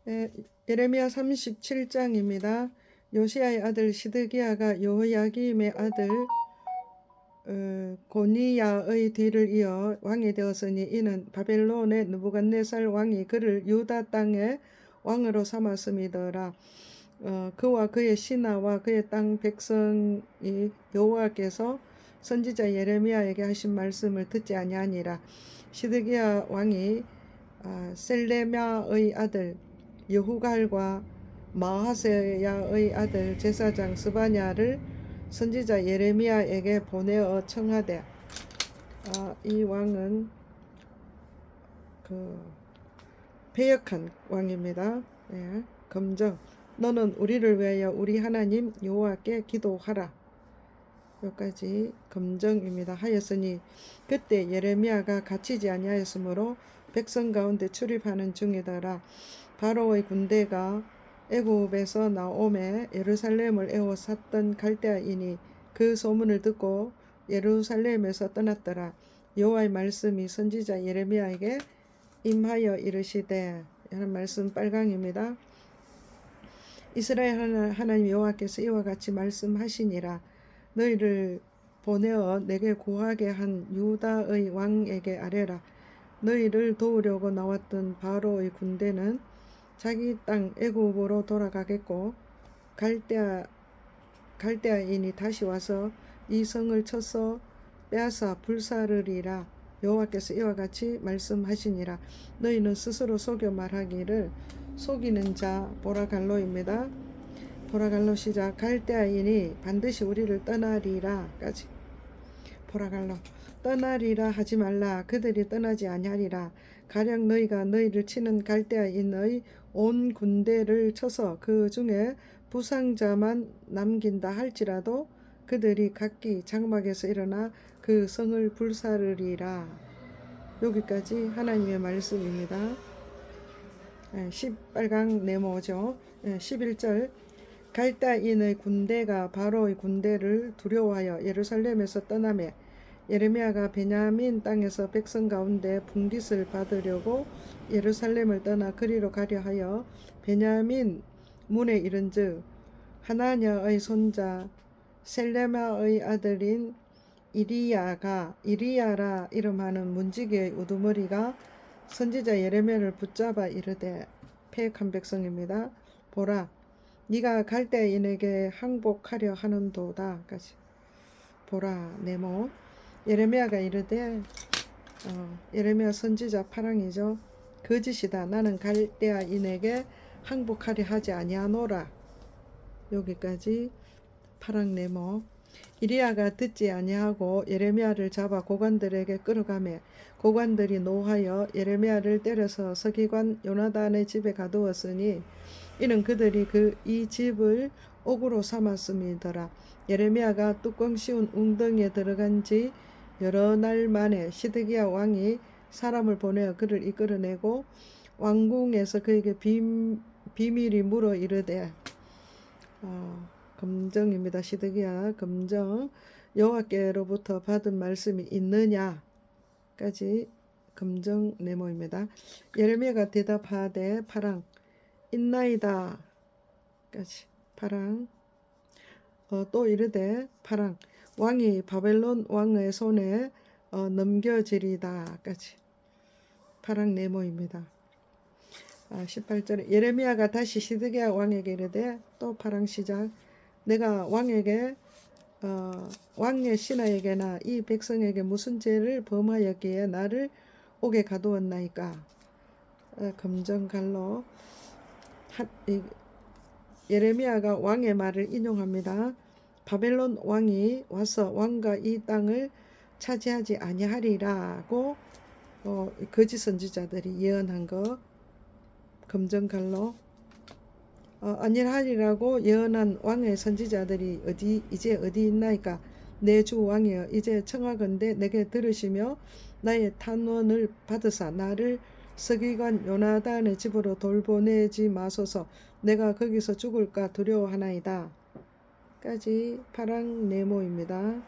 예, 예레미야 37장입니다. 요시야의 아들 시드기야가 여호야김의 아들 고니야의 뒤를 이어 왕이 되었으니 이는 바벨론의 느부갓네살 왕이 그를 유다 땅의 왕으로 삼았음이더라. 그와 그의 신하와 그의 땅 백성이 여호와께서 선지자 예레미야에게 하신 말씀을 듣지 아니하니라. 시드기야 왕이 셀레미야의 아들 여후갈과 마하세야의 아들 제사장 스바냐를 선지자 예레미야에게 보내어 청하되, 이 왕은 패역한 왕입니다. 예, 검정. 너는 우리를 위하여 우리 하나님 여호와께 기도하라. 여기까지 검정입니다. 하였으니 그때 예레미야가 갇히지 아니하였으므로 백성 가운데 출입하는 중이더라. 바로의 군대가 애굽에서 나오매 예루살렘을 에워쌌던 갈대아인이 그 소문을 듣고 예루살렘에서 떠났더라. 여호와의 말씀이 선지자 예레미야에게 임하여 이르시되, 하는 말씀 빨강입니다. 이스라엘 하나님 여호와께서 이와 같이 말씀하시니라. 너희를 보내어 내게 구하게 한 유다의 왕에게 아뢰라. 너희를 도우려고 나왔던 바로의 군대는 자기 땅 애굽으로 돌아가겠고 갈대아인이 다시 와서 이 성을 쳐서 빼앗아 불사르리라. 여호와께서 이와 같이 말씀하시니라. 너희는 스스로 속여 말하기를 속이는 자 보라갈로입니다. 보라갈로 시작. 갈대아인이 반드시 우리를 떠나리라까지. 보라갈로 떠나리라 하지 말라. 그들이 떠나지 아니하리라. 가령 너희가 너희를 치는 갈대아인의 온 군대를 쳐서 그 중에 부상자만 남긴다 할지라도 그들이 각기 장막에서 일어나 그 성을 불사르리라. 여기까지 하나님의 말씀입니다. 빨강 네모죠. 11절. 갈대아인의 군대가 바로의 군대를 두려워하여 예루살렘에서 떠나매 예레미야가 베냐민 땅에서 백성 가운데 분깃을 받으려고 예루살렘을 떠나 그리로 가려 하여 베냐민 문에 이른즉 하나냐의 손자 셀레마의 아들인 이리야라 이름하는 문지기의 우두머리가 선지자 예레미야를 붙잡아 이르되, 패역한 백성입니다. 보라, 네가 갈대인에게 항복하려 하는도다까지. 보라 네모. 예레미야가 이르되, 예레미야 선지자 파랑이죠. 거짓이다. 나는 갈대아인에게 항복하려 하지 아니하노라. 여기까지 파랑 네모. 이리야가 듣지 아니하고 예레미야를 잡아 고관들에게 끌어가매 고관들이 노하여 예레미야를 때려서 서기관 요나단의 집에 가두었으니 이는 그들이 이 집을 옥으로 삼았음이더라. 예레미야가 뚜껑 씌운 웅덩이에 들어간 지 여러 날 만에 시드기야 왕이 사람을 보내어 그를 이끌어내고 왕궁에서 그에게 비밀이 물어 이르되, 검정입니다. 시드기야 검정. 여호와께로부터 받은 말씀이 있느냐까지 검정 네모입니다. 예레미야가 대답하되 파랑 있나이다 까지. 파랑. 또 이르되 파랑 왕이 바벨론 왕의 손에 넘겨지리다 까지. 파랑 네모입니다. 18절에 예레미야가 다시 시드기야 왕에게 이르되, 또 파랑 시작. 내가 왕에게 왕의 신하에게나 이 백성에게 무슨 죄를 범하였기에 나를 옥에 가두었나이까. 검정 갈로. 예레미야가 왕의 말을 인용합니다. 바벨론 왕이 와서 왕과 이 땅을 차지하지 아니하리라고 거짓 선지자들이 예언한 거. 검정 갈로. 아니하리라고 예언한 왕의 선지자들이 이제 어디 있나이까. 내 주 왕이여, 이제 청하건대 내게 들으시며 나의 탄원을 받으사 나를 서기관 요나단의 집으로 돌보내지 마소서. 내가 거기서 죽을까 두려워하나이다 까지. 파랑 네모입니다.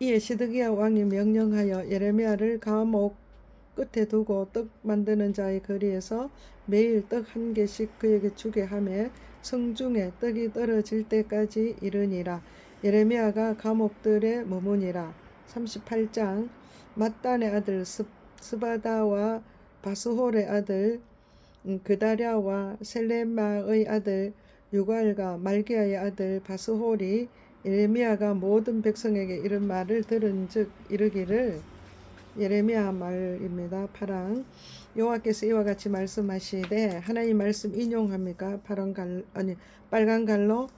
이에 시드기야 왕이 명령하여 예레미야를 감옥 끝에 두고 떡 만드는 자의 거리에서 매일 떡 한 개씩 그에게 주게 하며 성중에 떡이 떨어질 때까지 이르니라. 예레미야가 감옥들에 머무니라. 38장. mat단의 아들 스바다와 바스홀의 아들 그다랴와 셀레마의 아들 유갈과 말기야의 아들 바스홀이 예레미야가 모든 백성에게 이런 말을 들은즉 이르기를. 예레미야 말입니다. 8랑. 여호와께서 이와 같이 말씀하시되, 하나님 말씀 인용합니까? 빨간 갈로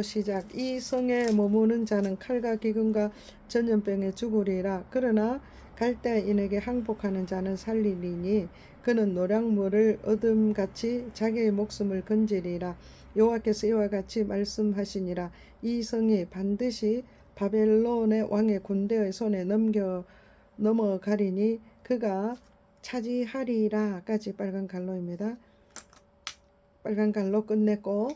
시작. 이 성에 머무는 자는 칼과 기근과 전염병에 죽으리라. 그러나 갈대인에게 항복하는 자는 살리리니 그는 노량물을 얻음같이 자기의 목숨을 건지리라. 여호와께서 이와 같이 말씀하시니라. 이 성이 반드시 바벨론의 왕의 군대의 손에 넘어가리니 그가 차지하리라까지 빨간 갈로입니다. 빨간 갈로 끝냈고,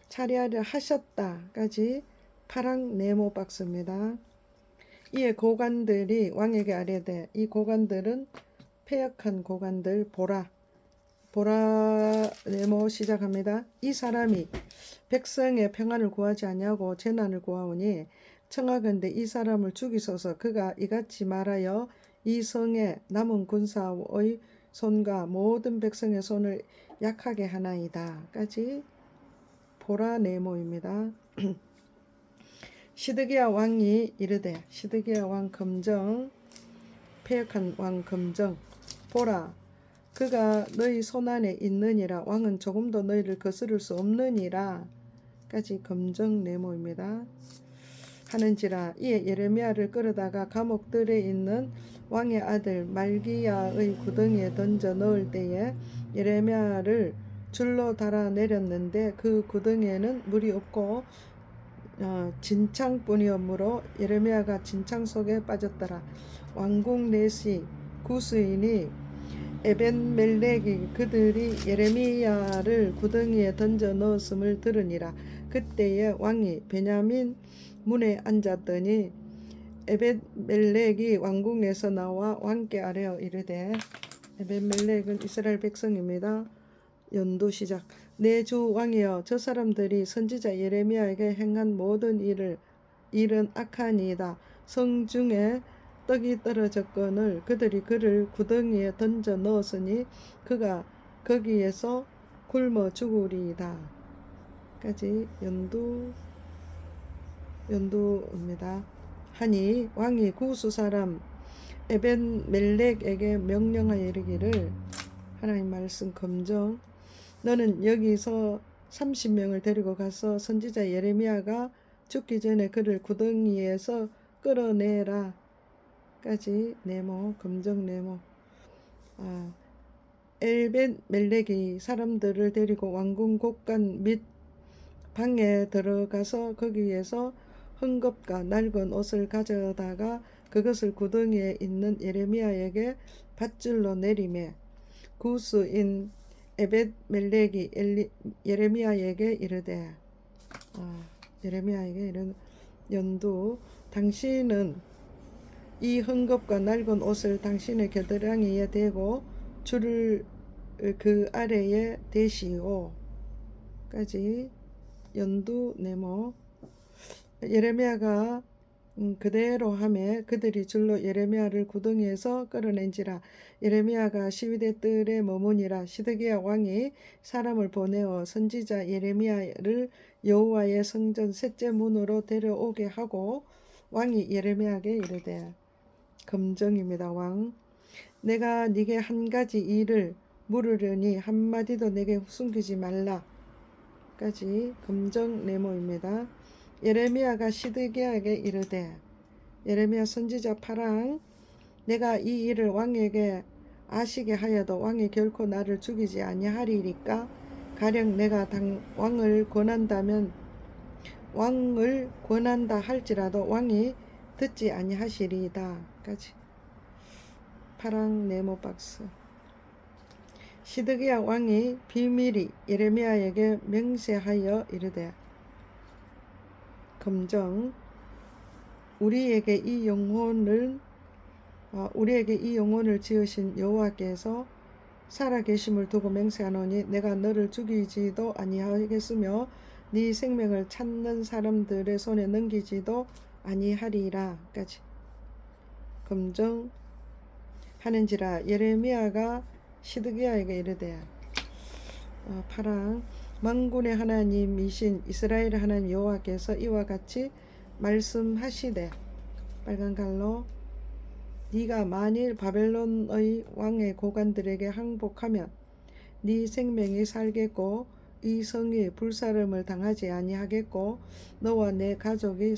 차리하려 하셨다까지 파랑 네모 박스입니다. 이에 고관들이 왕에게 아뢰되, 이 고관들은 패역한 고관들, 보라 네모 시작합니다. 이 사람이 백성의 평안을 구하지 아니하고 재난을 구하오니 청하건대 이 사람을 죽이소서. 그가 이같이 말하여 이 성의 남은 군사의 손과 모든 백성의 손을 약하게 하나이다 까지 보라 네모입니다. 시드기야 왕이 이르되, 시드기야 왕 검정, 패역한 왕 검정, 보라, 그가 너희 손안에 있느니라. 왕은 조금도 너희를 거스를 수 없느니라 까지 검정 네모입니다. 하는지라. 이에 예레미야를 끌어다가 감옥들에 있는 왕의 아들 말기야의 구덩이에 던져 넣을 때에 예레미야를 줄로 달아 내렸는데 그 구덩이에는 물이 없고 진창뿐이었으므로 예레미야가 진창 속에 빠졌더라. 왕궁 내시 구스인이 에벤멜렉이 그들이 예레미야를 구덩이에 던져 넣었음을 들으니라. 그때에 왕이 베냐민 문에 앉았더니 에벤멜렉이 왕궁에서 나와 왕께 아뢰어 이르되, 에벤멜렉은 이스라엘 백성입니다. 연도 시작. 내 주 왕이여, 저 사람들이 선지자 예레미야에게 행한 모든 일은 악하니이다. 성중에 떡이 떨어졌거늘 그들이 그를 구덩이에 던져 넣었으니 그가 거기에서 굶어 죽으리이다 까지 연두입니다. 하니 왕이 구스 사람 에벤멜렉에게 명령하여 이르기를. 하나님 말씀 검정. 너는 여기서 30명을 데리고 가서 선지자 예레미야가 죽기 전에 그를 구덩이에서 끌어내라 까지 네모, 검정 네모. 엘벤멜렉이 사람들을 데리고 왕궁 곳간 및 방에 들어가서 거기에서 헝겊과 낡은 옷을 가져다가 그것을 구덩이에 있는 예레미야에게 밧줄로 내리매 구스인 에벳멜렉이 예레미야에게 이르되, 예레미야에게 이른 연두. 당신은 이 헝겊과 낡은 옷을 당신의 겨드랑이에 대고 줄을 그 아래에 대시오 까지 연두 네모. 예레미야가 그대로 하매 그들이 줄로 예레미야를 구덩이에서 끌어낸지라. 예레미야가 시위대 뜰에 머무니라. 시드기야 왕이 사람을 보내어 선지자 예레미야를 여호와의 성전 셋째 문으로 데려오게 하고 왕이 예레미야에게 이르되. 검정입니다. 왕, 내가 네게 한 가지 일을 물으려니 한마디도 내게 숨기지 말라 까지 검정 네모입니다. 예레미야가 시드기야에게 이르되, 예레미야 선지자 파랑, 내가 이 일을 왕에게 아시게 하여도 왕이 결코 나를 죽이지 아니하리이까. 가령 내가 왕을 권한다 할지라도 왕이 듣지 아니하시리이다 까지 파랑 네모 박스. 시드기야 왕이 비밀이 예레미야에게 맹세하여 이르되, 검정, 우리에게 이 영혼을 우리에게 이 영혼을 지으신 여호와께서 살아계심을 두고 맹세하노니 내가 너를 죽이지도 아니하겠으며 네 생명을 찾는 사람들의 손에 넘기지도 아니하리라까지 검정하는지라. 예레미야가 시드기야에게 이르되 파랑 만군의 하나님이신 이스라엘 하나님 여호와께서 이와 같이 말씀하시되 빨간 갈로 네가 만일 바벨론의 왕의 고관들에게 항복하면 네 생명이 살겠고 이 성이 불사름을 당하지 아니하겠고 너와 내 가족이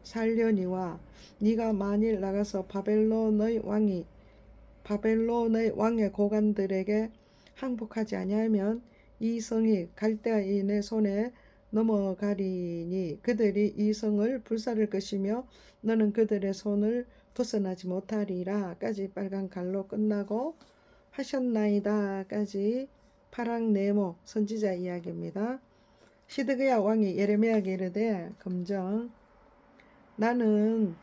살려니와 네가 만일 나가서 바벨론의 왕의 고관들에게 항복하지 아니하면 이 성이 갈대아인의 손에 넘어가리니 그들이 이 성을 불사를 것이며 너는 그들의 손을 벗어나지 못하리라까지 빨간 갈로 끝나고 하셨나이다까지 파랑 네모 선지자 이야기입니다. 시드기야 왕이 예레미야에게 이르되 검정 나는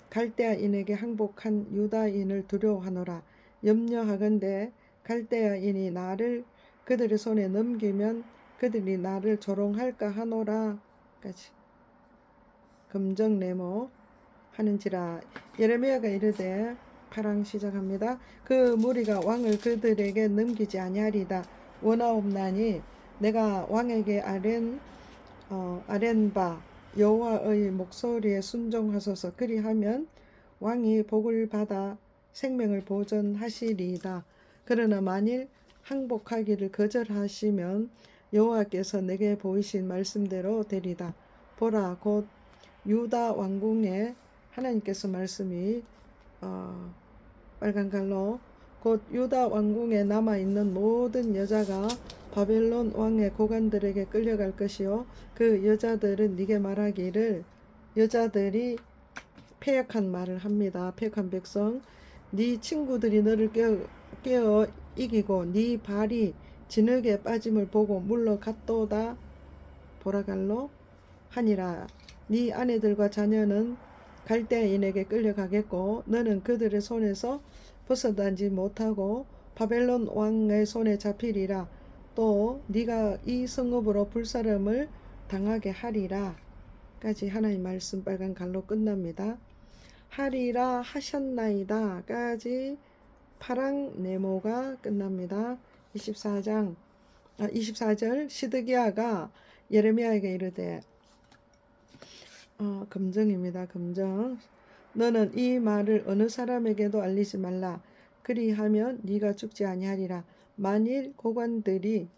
갈대아인에게 항복한 유다인을 두려워하노라. 염려하건대 갈대아인이 나를 그들의 손에 넘기면 그들이 나를 조롱할까 하노라까지 검정 네모 하는지라. 예레미야가 이르되 파랑 시작합니다. 그 무리가 왕을 그들에게 넘기지 아니하리다. 원하옵나니 내가 왕에게 아랜바 여호와의 목소리에 순종하소서. 그리하면 왕이 복을 받아 생명을 보존하시리이다. 그러나 만일 항복하기를 거절하시면 여호와께서 내게 보이신 말씀대로 되리다. 보라 곧 유다 왕궁에 하나님께서 말씀이 빨간 갈로 곧 유다 왕궁에 남아있는 모든 여자가 바벨론 왕의 고관들에게 끌려갈 것이요 그 여자들은 네게 말하기를 여자들이 패역한 말을 합니다. 패역한 백성 네 친구들이 너를 깨어 이기고 네 발이 진흙에 빠짐을 보고 물러갔도다. 보라갈로 하니라. 네 아내들과 자녀는 갈대아인에게 끌려가겠고 너는 그들의 손에서 벗어나지 못하고 바벨론 왕의 손에 잡히리라. 또 네가 이 성읍으로 불사름을 당하게 하리라 까지 하나님 말씀 빨간 갈로 끝납니다. 하리라 하셨나이다 까지 파랑 네모가 끝납니다. 24절 시드기야가 예레미야에게 이르되 검정입니다. 검정 너는 이 말을 어느 사람에게도 알리지 말라. 그리하면 네가 죽지 아니하리라. 만일 고관들이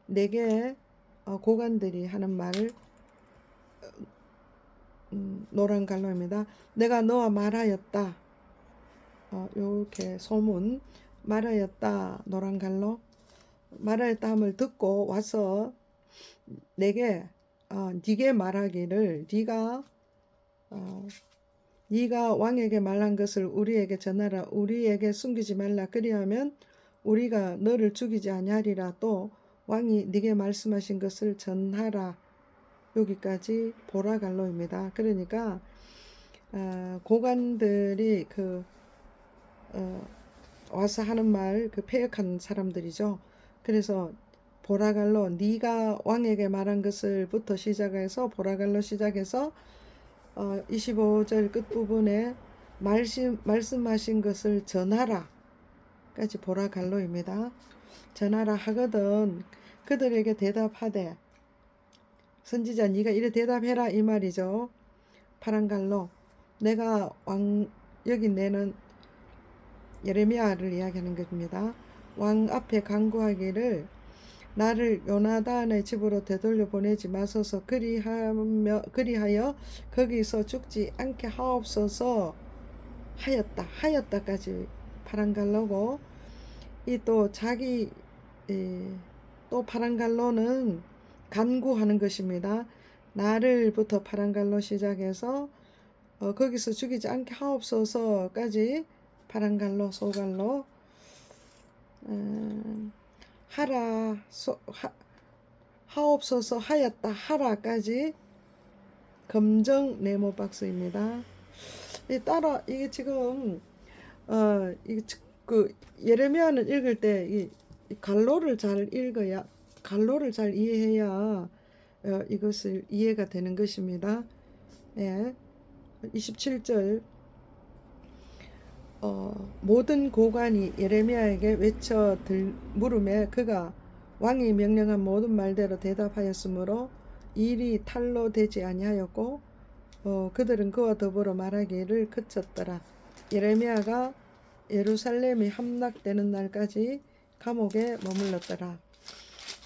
내게 고관들이 하는 말을 노란 갈로입니다. 내가 너와 말하였다. 이렇게 소문 말하였다. 노란 갈로 말하였다 함을 듣고 와서 내게 네게 말하기를 네가 왕에게 말한 것을 우리에게 전하라. 우리에게 숨기지 말라. 그리하면 우리가 너를 죽이지 아니하리라. 또 왕이 네게 말씀하신 것을 전하라. 여기까지 보라갈로입니다. 그러니까 고관들이 와서 하는 말 패역한 사람들이죠. 그래서 보라갈로 네가 왕에게 말한 것을부터 시작해서 보라갈로 시작해서 25절 끝부분에 말씀하신 것을 전하라 까지 보라갈로입니다. 전하라 하거든 그들에게 대답하되 선지자 네가 이래 대답해라 이 말이죠. 파란갈로 내가 여기 내는 예레미야를 이야기하는 겁니다. 왕 앞에 간구하기를 나를 요나단의 집으로 되돌려 보내지 마소서. 그리하여 거기서 죽지 않게 하옵소서 하였다까지 파란갈로고 이 또 또 파란갈로는 간구하는 것입니다. 나를부터 파란갈로 시작해서 거기서 죽이지 않게 하옵소서까지 파란갈로 소갈로 하옵소서 하였다 하라까지 검정 네모 박스입니다. 이게 지금 그 예레미야는 읽을 때 이 갈로를 잘 읽어야, 갈로를 잘 이해해야 이것을 이해가 되는 것입니다. 예. 27절 모든 고관이 예레미야에게 외쳐 물음에 그가 왕이 명령한 모든 말대로 대답하였으므로 일이 탈로 되지 아니하였고 그들은 그와 더불어 말하기를 그쳤더라. 예레미야가 예루살렘이 함락되는 날까지 감옥에 머물렀더라.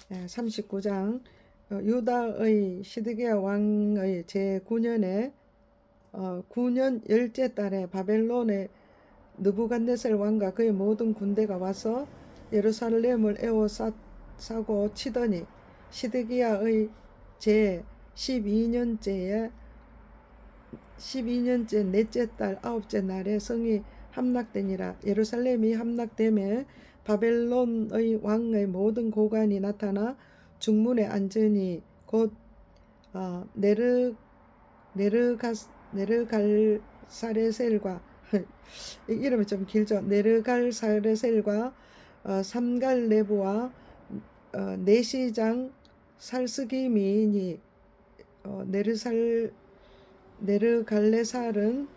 39장 유다의 시드기야 왕의 제9년에 9년 열째 달에 바벨론의 느부갓네살 왕과 그의 모든 군대가 와서 예루살렘을 에워싸고 치더니 시드기야의 제 12년째 넷째 달 아홉째 날에 성이 함락되니라. 예루살렘이 함락되매 바벨론의 왕의 모든 고관이 나타나 중문에 앉으니 곧 네르갈사레셀과 이름이 좀 길죠. 네르갈사레셀과 삼갈레브와 내시장 살스기민이 네르갈레살은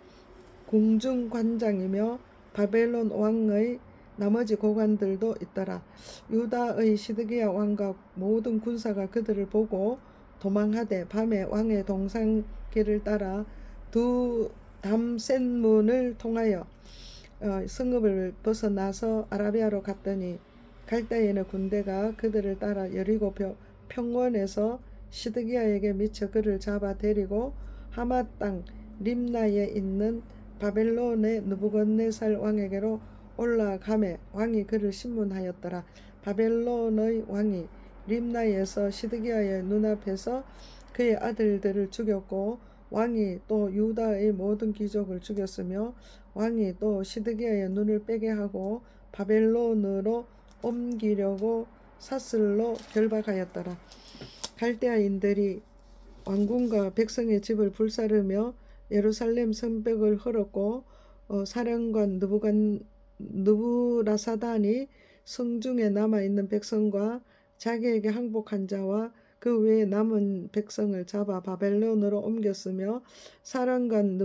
공중관장이며 바벨론 왕의 나머지 고관들도 있더라. 유다의 시드기야 왕과 모든 군사가 그들을 보고 도망하되 밤에 왕의 동상길을 따라 두 담센문을 통하여 성읍을 벗어나서 아라비아로 갔더니 갈대인의 군대가 그들을 따라 여리고 평원에서 시드기야에게 미쳐 그를 잡아 데리고 하마 땅 림나에 있는 바벨론의 느부갓네살 왕에게로 올라가매 왕이 그를 신문하였더라. 바벨론의 왕이 림나에서 시드기야의 눈앞에서 그의 아들들을 죽였고 왕이 또 유다의 모든 귀족을 죽였으며 왕이 또 시드기야의 눈을 빼게 하고 바벨론으로 옮기려고 사슬로 결박하였더라. 갈대아인들이 왕궁과 백성의 집을 불사르며 예루살렘 성벽을 헐었고 사령관 느부라사단이 성중에 남아있는 백성과 자기에게 항복한 자와 그 외에 남은 백성을 잡아 바벨론으로 옮겼으며 사령관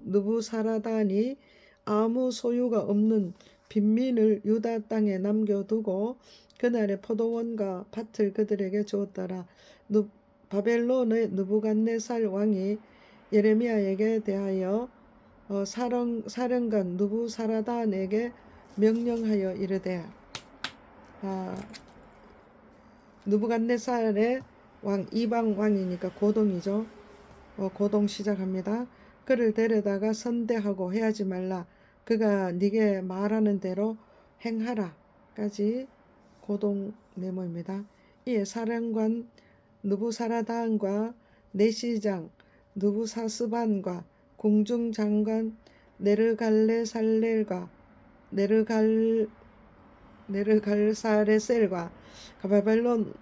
느부사라단이 아무 소유가 없는 빈민을 유다 땅에 남겨두고 그날의 포도원과 밭을 그들에게 주었더라. 바벨론의 느부갓네살 왕이 예레미야에게 대하여 사령관 느부사라단에게 명령하여 이르되 느부갓네살의 왕 이방 왕이니까 고동이죠. 고동 시작합니다. 그를 데려다가 선대하고 해하지 말라. 그가 네게 말하는 대로 행하라까지 고동 메모입니다. 이에 사령관 느부사라단과 내시장 느부사스반과 궁중장관 네르갈사레셀과 바벨론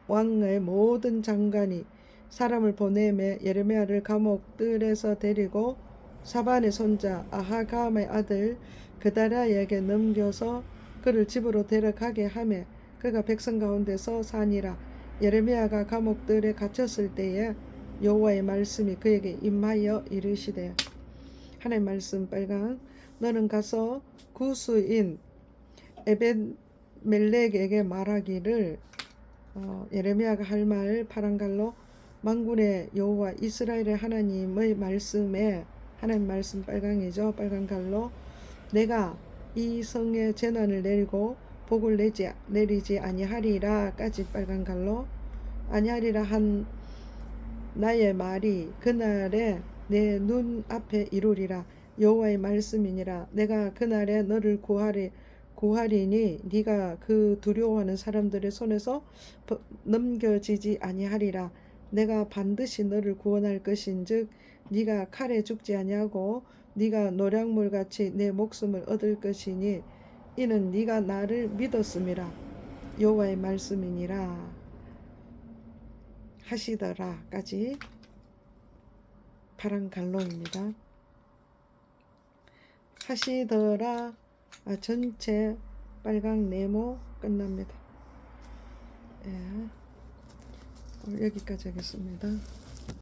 왕의 모든 장관이 사람을 보내매 예레미야를 감옥들에서 데리고 사반의 손자 아하감의 아들 그다랴에게 넘겨서 그를 집으로 데려가게 하매 그가 백성 가운데서 사니라. 예레미야가 감옥들에 갇혔을 때에 여호와의 말씀이 그에게 임하여 이르시되 하나님 말씀 빨강 너는 가서 구스인 에벳멜렉에게 말하기를 예레미야가 할 말 파란갈로 만군의 여호와 이스라엘의 하나님의 말씀에 하나님 말씀 빨강이죠. 빨간갈로 내가 이 성에 재난을 내리고 복을 내리지 아니하리라까지 빨간갈로 아니하리라 한 나의 말이 그날에 내 눈앞에 이루리라. 여호와의 말씀이니라. 내가 그날에 너를 구하리니 네가 그 두려워하는 사람들의 손에서 넘겨지지 아니하리라. 내가 반드시 너를 구원할 것인즉 네가 칼에 죽지 아니하고 네가 노략물같이 내 목숨을 얻을 것이니 이는 네가 나를 믿었음이라. 여호와의 말씀이니라 하시더라까지 파란 갈로입니다. 하시더라. 전체 빨강 네모 끝납니다. 예, 여기까지 하겠습니다.